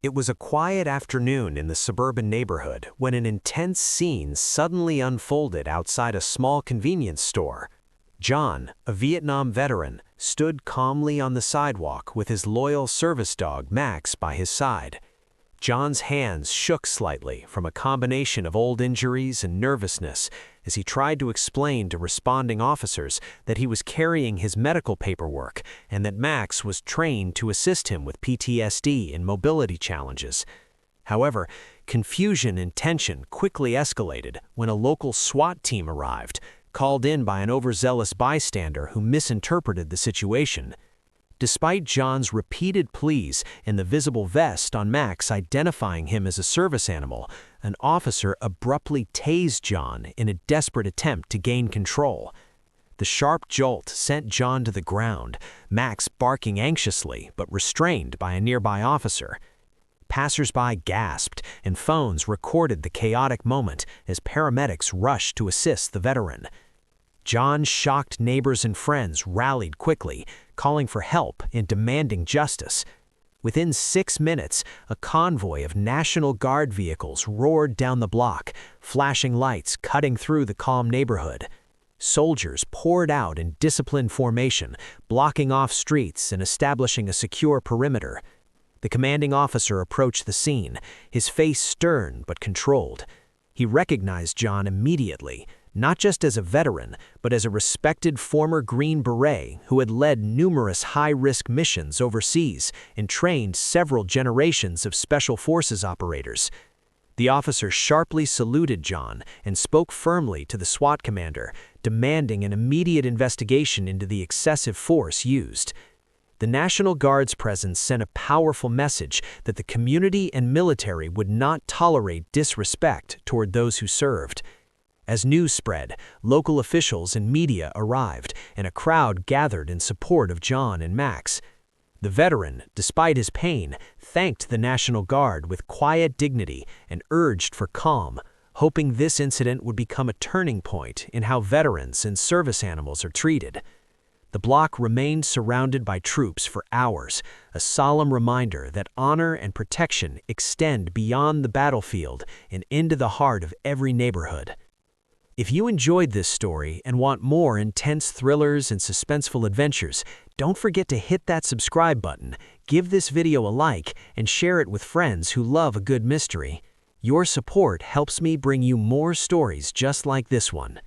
It was a quiet afternoon in the suburban neighborhood when an intense scene suddenly unfolded outside a small convenience store. John, a Vietnam veteran, stood calmly on the sidewalk with his loyal service dog Max by his side. John's hands shook slightly from a combination of old injuries and nervousness as he tried to explain to responding officers that he was carrying his medical paperwork and that Max was trained to assist him with PTSD and mobility challenges. However, confusion and tension quickly escalated when a local SWAT team arrived, called in by an overzealous bystander who misinterpreted the situation. Despite John's repeated pleas and the visible vest on Max identifying him as a service animal, an officer abruptly tased John in a desperate attempt to gain control. The sharp jolt sent John to the ground, Max barking anxiously but restrained by a nearby officer. Passers-by gasped, and phones recorded the chaotic moment as paramedics rushed to assist the veteran. John's shocked neighbors and friends rallied quickly, calling for help and demanding justice. Within 6 minutes, a convoy of National Guard vehicles roared down the block, flashing lights cutting through the calm neighborhood. Soldiers poured out in disciplined formation, blocking off streets and establishing a secure perimeter. The commanding officer approached the scene, his face stern but controlled. He recognized John immediately, not just as a veteran, but as a respected former Green Beret who had led numerous high-risk missions overseas and trained several generations of Special Forces operators. The officer sharply saluted John and spoke firmly to the SWAT commander, demanding an immediate investigation into the excessive force used. The National Guard's presence sent a powerful message that the community and military would not tolerate disrespect toward those who served. As news spread, local officials and media arrived, and a crowd gathered in support of John and Max. The veteran, despite his pain, thanked the National Guard with quiet dignity and urged for calm, hoping this incident would become a turning point in how veterans and service animals are treated. The block remained surrounded by troops for hours, a solemn reminder that honor and protection extend beyond the battlefield and into the heart of every neighborhood. If you enjoyed this story and want more intense thrillers and suspenseful adventures, don't forget to hit that subscribe button, give this video a like, and share it with friends who love a good mystery. Your support helps me bring you more stories just like this one.